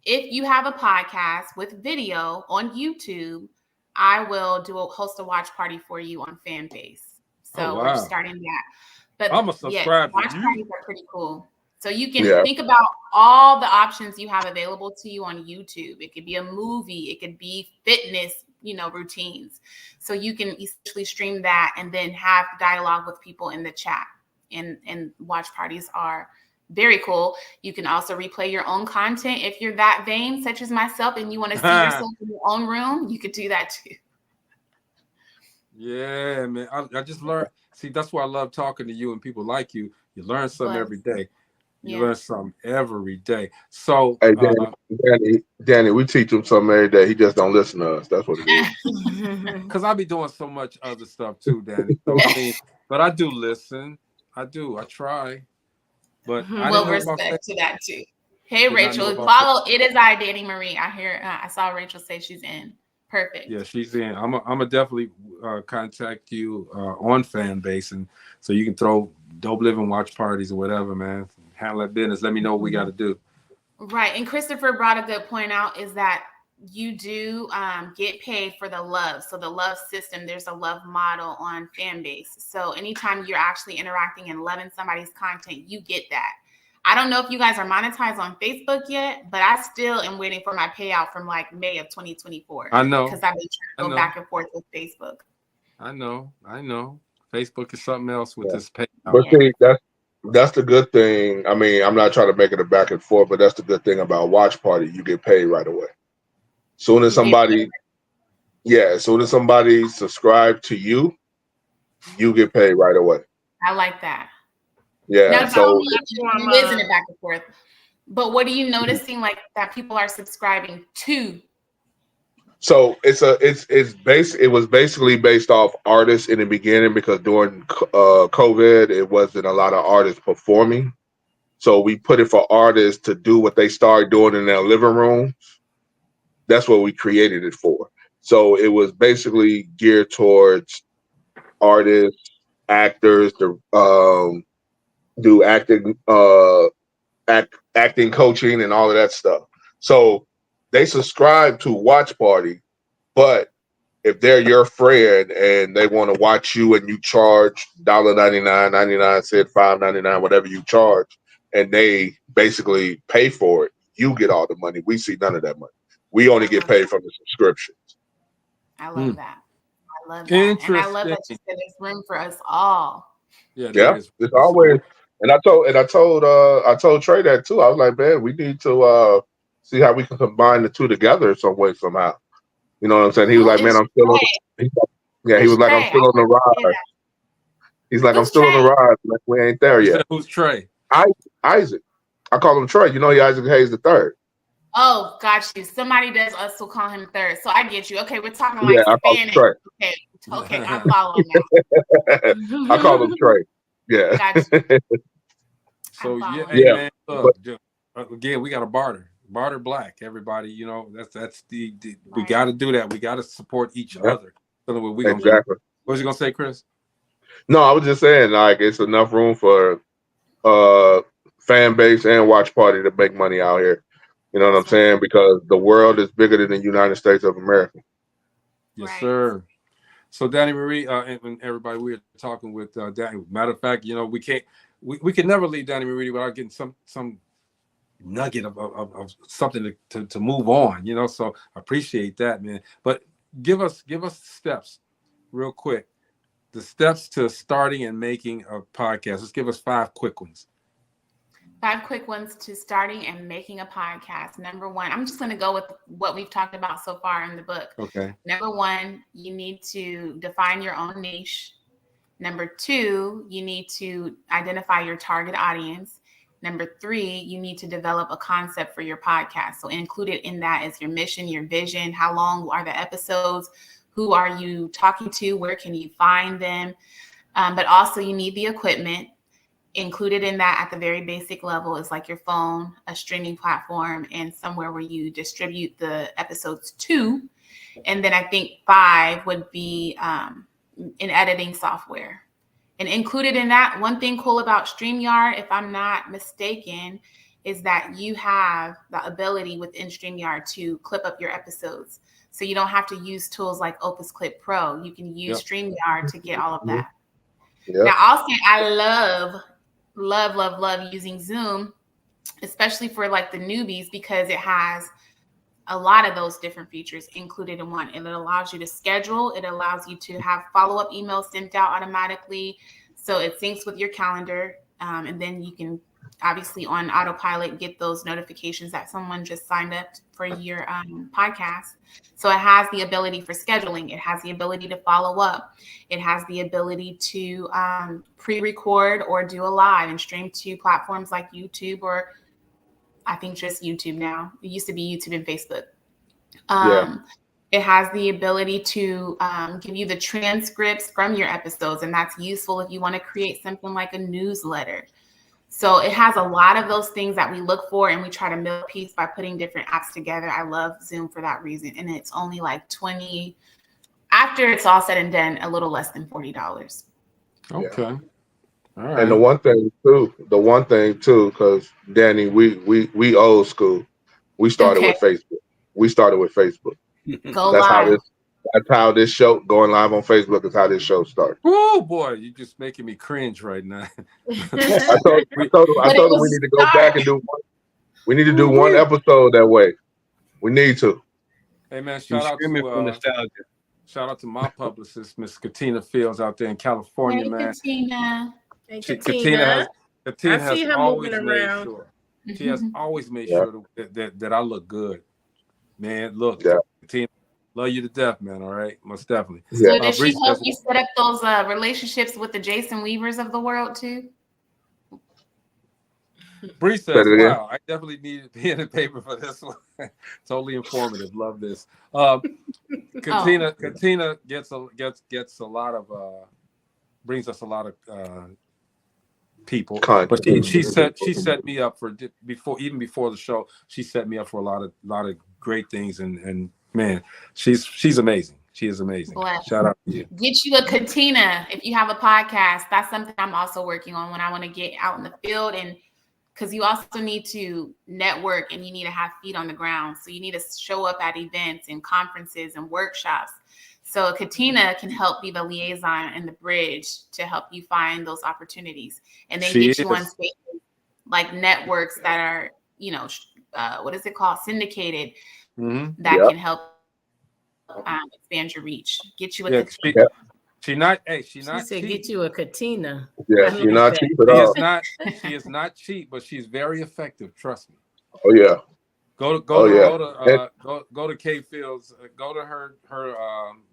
if you have a podcast with video on YouTube, I will host a watch party for you on Fanbase. So we're starting that. But I'm a subscriber. Watch parties are pretty cool. So you can think about all the options you have available to you on YouTube. It could be a movie. It could be fitness, routines. So you can essentially stream that and then have dialogue with people in the chat. And watch parties are very cool. You can also replay your own content. If you're that vain, such as myself, and you want to see yourself in your own room, you could do that too. Yeah, man. I just learned. See, that's why I love talking to you and people like you. You learn something every day. You learn something every day. So, hey, Dani, we teach him something every day. He just don't listen to us. That's what it is. Because I be doing so much other stuff too, Dani. So, but I do listen. I do. I try. But I well, respect to that too. Hey, Rachel, follow It Is I, Dani Marie. I saw Rachel say she's in. Perfect. Yeah, she's in. I'm gonna definitely contact you on Fanbase, and so you can throw Dope Living watch parties or whatever, man. Handle that business. Let me know what we got to do. Right, and Christopher brought a good point out is that you do get paid for the love. So the love system, there's a love model on Fanbase. So anytime you're actually interacting and loving somebody's content, you get that. I don't know if you guys are monetized on Facebook yet, but I still am waiting for my payout from like May of 2024. I know. Because I've been trying to go back and forth with Facebook. I know. Facebook is something else with this payout. But see, that's the good thing. I mean, I'm not trying to make it a back and forth, but that's the good thing about watch party. You get paid right away. Soon as somebody subscribe to you, you get paid right away. I like that. Yeah. Now, so you isn't it back and forth. But what are you noticing like that people are subscribing to? So it was basically based off artists in the beginning because during COVID, it wasn't a lot of artists performing. So we put it for artists to do what they started doing in their living rooms. That's what we created it for. So it was basically geared towards artists, actors, to do acting, acting coaching and all of that stuff. So they subscribe to Watch Party, but if they're your friend and they want to watch you and you charge $1.99, 99 cents, $5.99, whatever you charge, and they basically pay for it, you get all the money. We see none of that money. We only get paid from the subscriptions. I love that. I love that. And I love that you said there's room for us all. Yeah, it's always. And I told Trey that too. I was like, man, we need to see how we can combine the two together some way, somehow. You know what I'm saying? He was like, man, I'm still on he was like, I'm still on the ride. He's like, I'm still on the ride. Like, we ain't there yet. Who's Trey? Isaac. I call him Trey. You know, he Isaac Hayes the third. Oh, got you. Somebody does also call him third. So I get you. Okay, we're talking like Spanish. Okay, I'm following now. I call him Trey. Yeah. Gotcha. So man, look, again, we got to barter black. Everybody, you know, that's the we got to do that. We got to support each other. So we exactly. What was you gonna say, Chris? No, I was just saying, like, it's enough room for fan base and watch party to make money out here. You know what I'm saying? Because the world is bigger than the United States of America. Yes, sir. So Dani Marie and everybody, we're talking with Dani. Matter of fact, you know, we can never leave Dani Marie without getting some nugget of something to move on, you know. So I appreciate that, man. But give us steps real quick. The steps to starting and making a podcast. Let's give us 5 quick ones. 5 quick ones to starting and making a podcast. Number 1, I'm just going to go with what we've talked about so far in the book. Okay. Number 1, you need to define your own niche. Number 2, you need to identify your target audience. Number 3, you need to develop a concept for your podcast. So included in that is your mission, your vision, how long are the episodes, who are you talking to, where can you find them? But also you need the equipment. Included in that at the very basic level is like your phone, a streaming platform, and somewhere where you distribute the episodes to. And then I think 5 would be an editing software. And included in that, one thing cool about StreamYard, if I'm not mistaken, is that you have the ability within StreamYard to clip up your episodes. So you don't have to use tools like Opus Clip Pro. You can use StreamYard to get all of that. Yep. Now, I'll say I love using Zoom, especially for like the newbies, because it has a lot of those different features included in one. And it allows you to schedule. It allows you to have follow-up emails sent out automatically. So it syncs with your calendar. And then you can obviously on autopilot get those notifications that someone just signed up for your podcast. So it has the ability for scheduling. It has the ability to follow up. It has the ability to pre-record or do a live and stream to platforms like YouTube, or I think just YouTube now. It used to be YouTube and Facebook. It has the ability to give you the transcripts from your episodes, and that's useful if you want to create something like a newsletter. So it has a lot of those things that we look for, and we try to mill piece by putting different apps together. I love Zoom for that reason. And it's only like $20, after it's all said and done, a little less than $40. Okay. All right. And the one thing too, because Danny, we old school. We started with Facebook. That's how this show going live on Facebook is how this show started. Oh boy, you're just making me cringe right now. I told him we need to go back and do one episode that way. We need to. Hey man, shout out to my publicist, Miss Katina Fields out there in California, man. Katina. Katina has always made around. sure. She has always made sure that I look good. Man, look, Katina, love you to death, man. All right, most definitely. So did she help you set up those relationships with the Jason Weavers of the world too? Bree says, "Wow, I definitely needed to be in the paper for this one. Totally informative. Love this." Katina gets a lot of brings us a lot of people, but she set me up for before the show. She set me up for a lot of great things, and man, she's amazing. She is amazing. Bless. Shout out to you. Get you a Katina if you have a podcast. That's something I'm also working on when I want to get out in the field, and because you also need to network and you need to have feet on the ground. So you need to show up at events and conferences and workshops. So Katina can help be the liaison and the bridge to help you find those opportunities, and then get you on spaces like networks that are, what is it called? Syndicated, that can help expand your reach. Get you a Katina. She said cheap. Get you a Katina. Yeah, she's not cheap at all. She is not cheap, but she's very effective. Trust me. Oh yeah. Go to Kay Fields. Go to her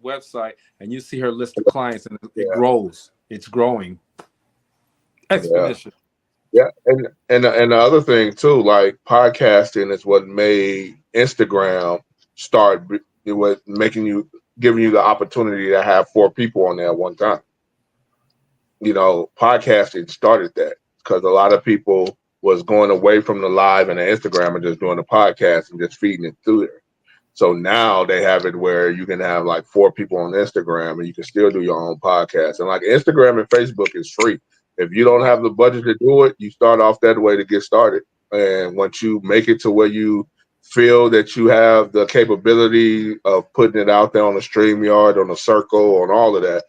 website, and you see her list of clients, and it grows. It's growing exponentially. Yeah, and the other thing too, like podcasting is what made Instagram start. It was giving you the opportunity to have 4 people on there at one time. Podcasting started that because a lot of people was going away from the live and the Instagram and just doing the podcast and just feeding it through there. So now they have it where you can have like 4 people on Instagram and you can still do your own podcast. And like Instagram and Facebook is free. If you don't have the budget to do it, you start off that way to get started. And once you make it to where you feel that you have the capability of putting it out there on the StreamYard, on the Circle, on all of that,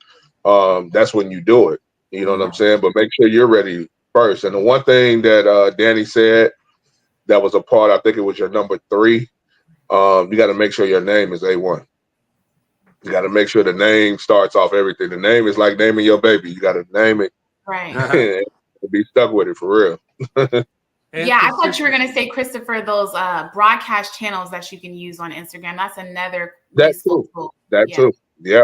that's when you do it. You know what I'm saying? But make sure you're ready first. And the one thing that Danny said that was a part, I think it was your number 3, you got to make sure your name is A1. You got to make sure the name starts off everything. The name is like naming your baby. You got to name it right and be stuck with it for real. And yeah, I thought you were gonna say, Christopher, those broadcast channels that you can use on Instagram. That's another useful tool. That too. Yeah.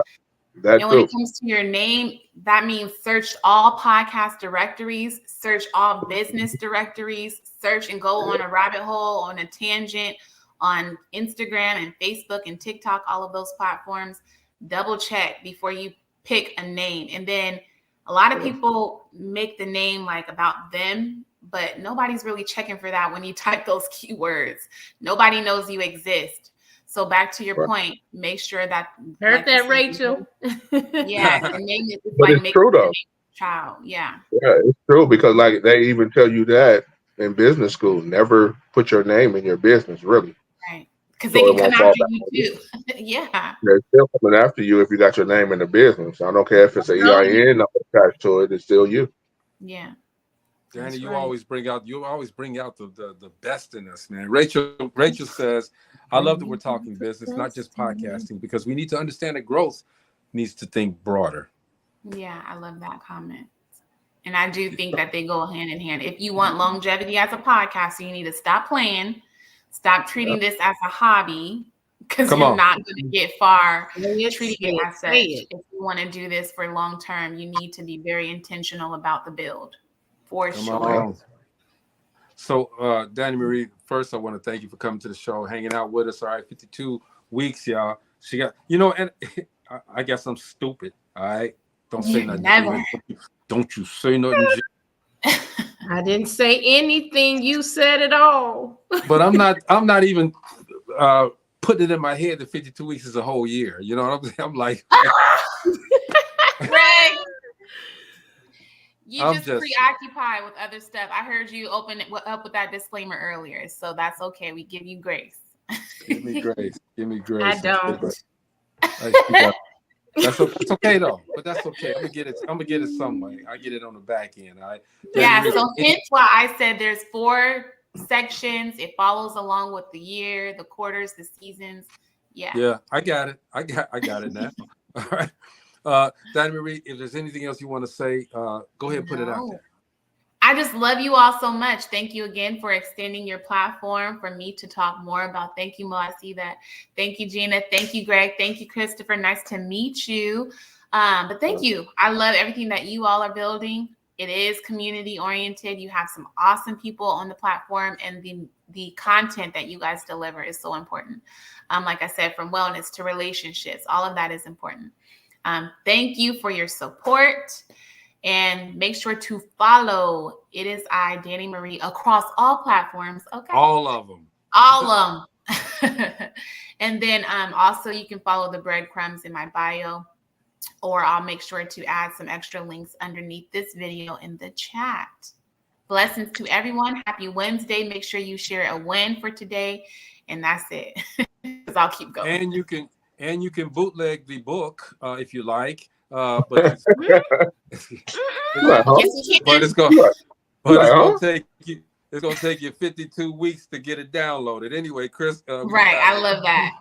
That And when it too. comes to your name, that means search all podcast directories, search all business directories, search and go on a rabbit hole, on a tangent on Instagram and Facebook and TikTok, all of those platforms. Double check before you pick a name. And then a lot of people make the name like about them, but nobody's really checking for that when you type those keywords. Nobody knows you exist. So back to your point, make sure that Heard that, Rachel? Yeah, the name is But like it's true though. child. Yeah. Yeah, it's true because like they even tell you that in business school, never put your name in your business, really. Right. Because So they it can come won't fall after back you on you. too. Yeah. They're still coming after you if you got your name in the business. I don't care if it's an EIN number attached to it, it's still you. Yeah. Danny, you always bring out the best in us, man. Rachel says, I love that we're talking business, not just podcasting, because we need to understand that growth needs to think broader. Yeah, I love that comment. And I do think that they go hand in hand. If you want longevity as a podcaster, you need to stop playing, stop treating this as a hobby, because you're not going to get far treating it as such. If you want to do this for long term, you need to be very intentional about the build. For sure. So, Dani Marie, first I want to thank you for coming to the show, hanging out with us. All right, 52 weeks, y'all. She got, and I guess I'm stupid. All right, don't say nothing. Never. Don't you say nothing. I didn't say anything. You said it all. But I'm not even putting it in my head that 52 weeks is a whole year. You know what I'm saying? I'm like, Greg, you just preoccupied with other stuff. I heard you open it up with that disclaimer earlier, so that's okay. We give you grace. Give me grace. Give me grace. I don't. That's okay though, but that's okay. I'm gonna get it some way. I get it on the back end. All right. Yeah. So hence why I said there's 4 sections. It follows along with the year, the quarters, the seasons. Yeah. Yeah, I got it. I got it now. All right. Dani Marie, if there's anything else you want to say, go ahead and put it out there. I just love you all so much. Thank you again for extending your platform for me to talk more about. Thank you, Mo. I see that. Thank you, Gina. Thank you, Greg. Thank you, Christopher. Nice to meet you. But thank you. I love everything that you all are building. It is community oriented. You have some awesome people on the platform, and the content that you guys deliver is so important. Like I said, from wellness to relationships, all of that is important. Thank you for your support. And make sure to follow It Is I, Dani Marie, across all platforms. Okay. All of them. All of them. And then also you can follow the breadcrumbs in my bio, or I'll make sure to add some extra links underneath this video in the chat. Blessings to everyone. Happy Wednesday. Make sure you share a win for today. And that's it. Because I'll keep going. And you can bootleg the book if you like. But it's gonna take you 52 weeks to get it downloaded. Anyway, Chris. Right, I love that.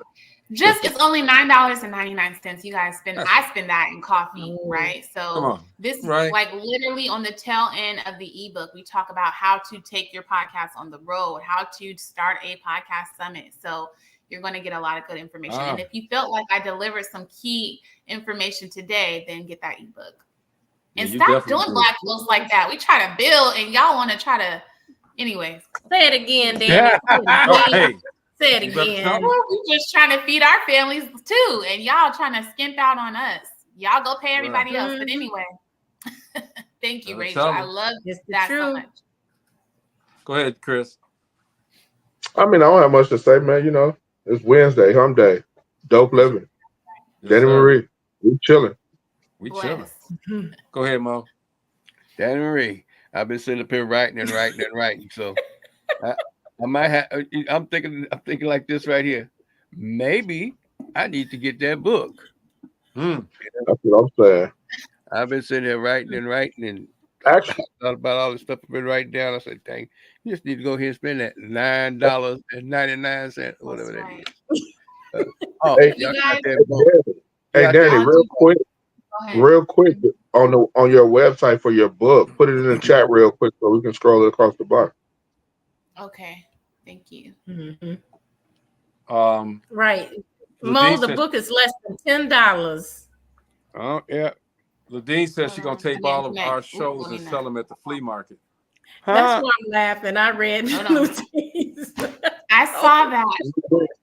It's only $9.99. You guys I spend that in coffee, right? So this is like literally on the tail end of the ebook. We talk about how to take your podcast on the road, how to start a podcast summit. So you're going to get a lot of good information. And if you felt like I delivered some key information today, then get that ebook. And stop doing Black folks like that. We try to build and y'all want to try to, anyways. Say it again, Dani. Say it again. We're just trying to feed our families too. And y'all trying to skimp out on us. Y'all go pay everybody else. But anyway, thank you, Rachel. I love that so much. Go ahead, Chris. I mean, I don't have much to say, man. It's Wednesday, hump day. Dope living. Dani Marie, we chilling. We chilling. Go ahead, Mo. Dani Marie, I've been sitting up here writing. So I might have. I'm thinking like this right here. Maybe I need to get that book. That's what I'm saying. I've been sitting here writing, and actually thought about all the stuff I've been writing down. I said, dang, you just need to go ahead and spend that $9.99, whatever that is. Hey, Dani, real quick, on your website for your book, put it in the chat real quick so we can scroll it across the bar. Okay. Thank you. Right. Mo, Ladine the says, book is less than $10. Oh yeah. Ladine says she's Hold gonna on. tape I didn't all of our connect. Oops, shows let me and know. sell them at the flea market. That's Huh? why I'm laughing. I read Hold on. Lucy's. I saw that.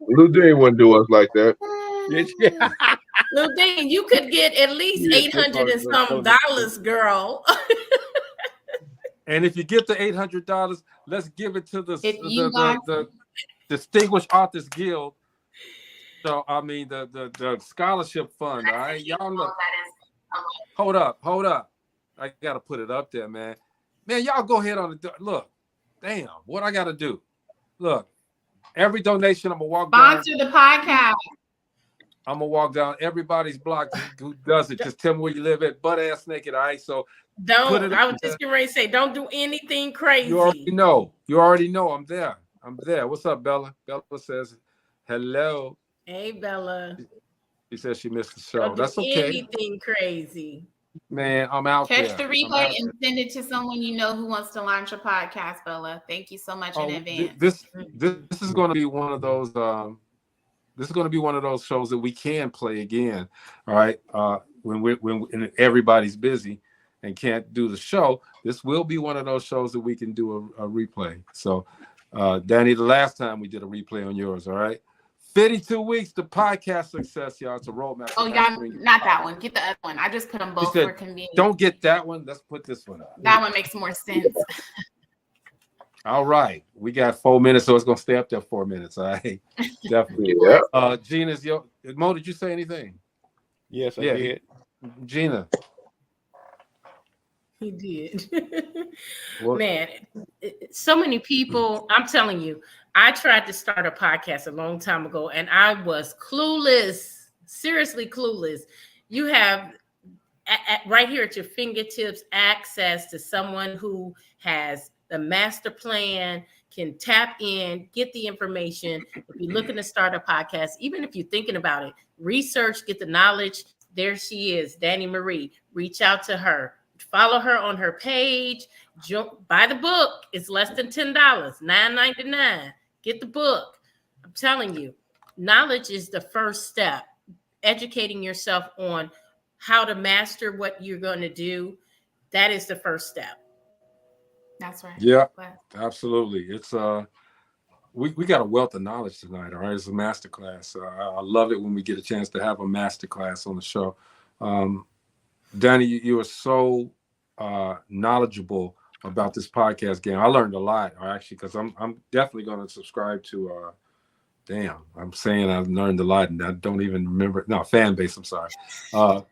Lou Dean wouldn't do us like that. Ludine, you could get at least Yeah, 800 and some dollars, girl. And if you get the $800, let's give it to If you guys, the Distinguished Authors Guild. So I mean the scholarship fund. All right, y'all look. Hold up. I gotta put it up there, man. Man, y'all go ahead on the look. Damn, what I gotta do? Look, every donation I'm gonna walk down. sponsor the podcast. I'm gonna walk down everybody's block who does it. Just tell me where you live at, butt ass naked. All right, so Don't. I was just getting ready to say, don't do anything crazy. you already know. You already know I'm there. I'm there. What's up, Bella? Bella says hello. Hey, Bella. She says she missed the show. Don't do That's okay. anything crazy. Man, I'm out there. Catch the replay and send it to someone you know who wants to launch a podcast, Bella. Thank you so much in advance. This is going to be one of those. This is going to be one of those shows that we can play again. All right, when everybody's busy and can't do the show, this will be one of those shows that we can do a replay. So, Danny, the last time we did a replay on yours. All right. 52 weeks to podcast success, y'all. It's a roadmap. Oh, y'all, not that one. Get the other one. I just put them both for convenience. Don't get that one. Let's put this one up. That one makes more sense. All right. We got 4 minutes, so it's going to stay up there 4 minutes. All right. Definitely. Yeah. Gina's Mo, did you say anything? Yes, I did. Gina. He did. Man, so many people. I'm telling you, I tried to start a podcast a long time ago and I was clueless, seriously clueless. You have right here at your fingertips access to someone who has the master plan, can tap in, get the information. If you're looking to start a podcast, even if you're thinking about it, research, get the knowledge. There she is, Dani Marie. Reach out to her. Follow her on her page. Buy the book. It's less than $10, $9.99. Get the book. I'm telling you, knowledge is the first step. Educating yourself on how to master what you're going to do, that is the first step. That's right. Yeah, absolutely. It's we got a wealth of knowledge tonight. All right, it's a masterclass. I love it when we get a chance to have a masterclass on the show. Dani, you are so knowledgeable about this podcast game. I learned a lot, actually, because I'm definitely going to subscribe to. I'm saying I learned a lot, and I don't even remember. No, fan base. I'm sorry. I'm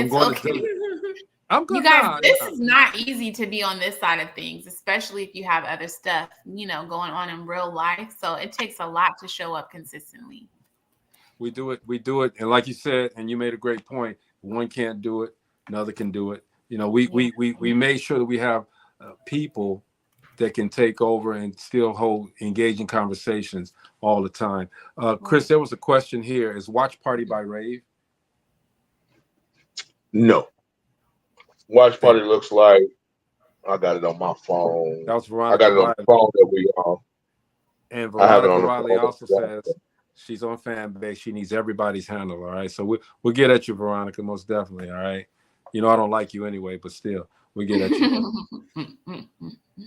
going to do it. I'm good. You guys, this is not easy to be on this side of things, especially if you have other stuff, going on in real life. So it takes a lot to show up consistently. We do it. And like you said, and you made a great point, one can't do it, another can do it. We made sure that we have people that can take over and still hold engaging conversations all the time. Chris, there was a question here. Is Watch Party by Rave? No. Watch Party looks like, I got it on my phone. That was Veronica. I got it on the phone that we on. And Veronica Riley also says she's on fan base. She needs everybody's handle. All right. So we'll get at you, Veronica, most definitely. All right. I don't like you anyway, but still, we get at you.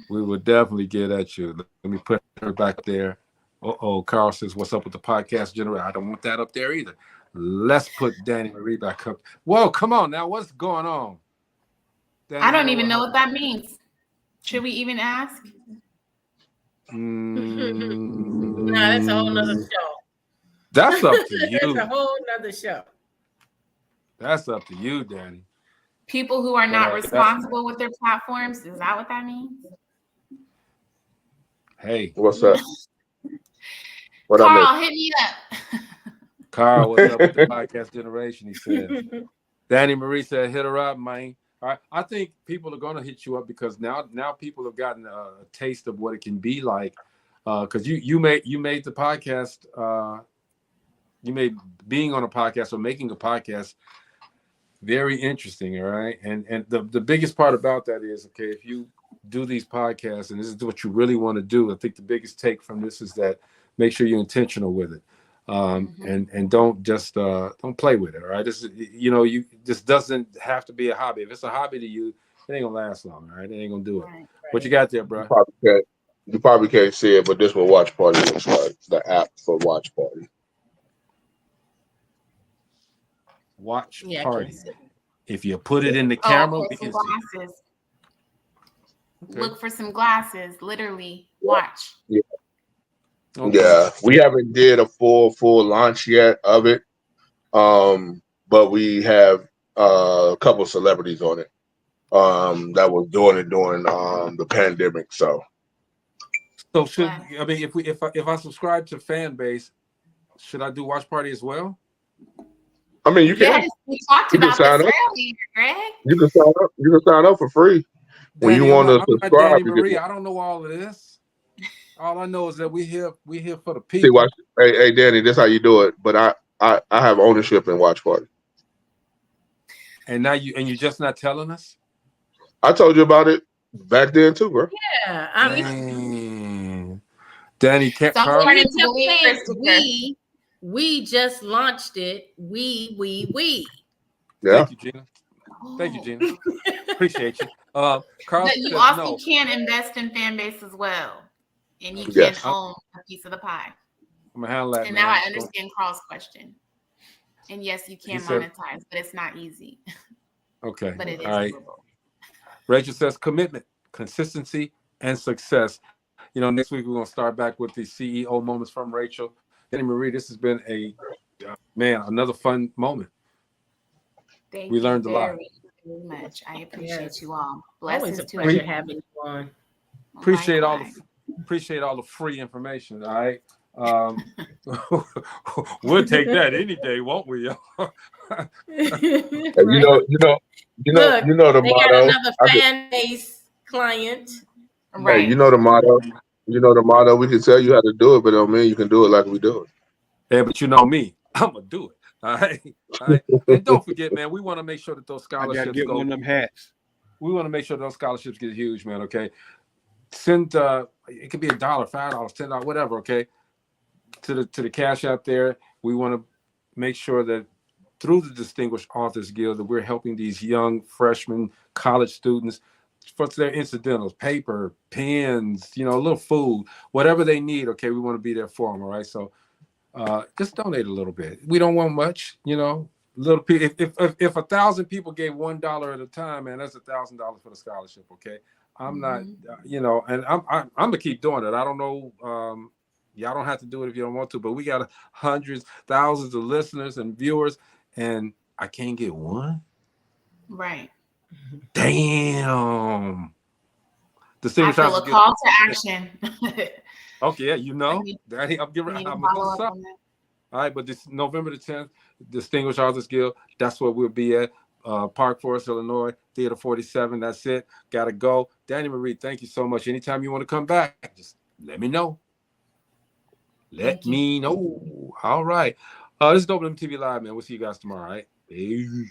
We will definitely get at you. Let me put her back there. Carl says, what's up with the podcast generator? I don't want that up there either. Let's put Dani Marie back up. Whoa, come on now. What's going on? I don't even know what that means. Should we even ask? No, that's a whole nother show. That's up to you. That's a whole nother show. That's up to you, Dani. People who are not responsible with their platforms. Is that what that means? Hey. What's up? Carl, hit me up. Carl, what's up with the podcast generation? He said. Dani Marie said, hit her up, man. All right. I think people are going to hit you up because now people have gotten a taste of what it can be like. Because you made the podcast. You made being on a podcast or making a podcast very interesting. All right. And the biggest part about that is, okay, if you do these podcasts and this is what you really want to do, I think the biggest take from this is that make sure you're intentional with it. And don't just don't play with it. All right. This is, you this doesn't have to be a hobby. If it's a hobby to you, it ain't gonna last long. All right. It ain't gonna do it. Right. What you got there, bro? You probably can't see it, but this is what Watch Party looks like. The app for Watch Party. Watch Party. If you put it in the camera, we can see. Glasses. Okay. Look for some glasses. Literally, watch. Yeah. Okay. Yeah, we haven't did a full launch yet of it, but we have a couple celebrities on it that was doing it during the pandemic. So should I mean if I subscribe to fan base, should I do Watch Party as well? I mean, you can. Yes, we talked about this earlier, Greg. You can sign up. You can sign up for free when you want to subscribe. Dani Marie, I don't know all of this. All I know is that we here for the people. See, watch, hey, Danny, this is how you do it. But I have ownership in Watch Party. And now you just not telling us? I told you about it back then too, bro. Yeah, I mean, Danny can't. We just launched it. We. Yeah. Thank you, Gina. Thank you, Gina. Appreciate you. Carl, but you also can invest in fan base as well. And you can own a piece of the pie. I'm gonna handle that. And now I understand Carl's question. And yes, you can monetize, but it's not easy. Okay. But it is. All right. Rachel says commitment, consistency, and success. Next week we're gonna start back with the CEO moments from Rachel. Dani Marie, this has been another fun moment. Thank we learned a lot. Very much. I appreciate you all. Always a pleasure having you on. Appreciate all the free information. All right. We'll take that any day, won't we? You know the they motto. Got another fan base client. Right. Hey, you know the motto. You know the motto. We can tell you how to do it, but don't mean you can do it like we do it. Yeah, but you know me, I'm gonna do it. All right. And don't forget, man, we want to make sure that those scholarships get go. one of them hats. We want to make sure those scholarships get huge, man. Okay. Send it could be $1, $5, $10, whatever. Okay. To the cash out there. We want to make sure that through the Distinguished Authors Guild that we're helping these young freshmen, college students for their incidentals, paper, pens, a little food, whatever they need. Okay, we want to be there for them. All right, so just donate a little bit. We don't want much, little. If 1,000 people gave $1 at a time, man, that's $1,000 for the scholarship. Okay, I'm not, and I'm gonna keep doing it. I don't know. Y'all don't have to do it if you don't want to, but we got hundreds, thousands of listeners and viewers, and I can't get one. Right. Damn. I feel a call to action. Okay, yeah, Daddy, I'm gonna do something. All right, but this November the 10th, Distinguished Authors Guild, that's where we'll be at. Park Forest, Illinois, Theater 47. That's it. Gotta go. Dani Marie, thank you so much. Anytime you want to come back, just let me know. Let me know. All right. This is DopelivenTV Live, man. We'll see you guys tomorrow, all right? Peace.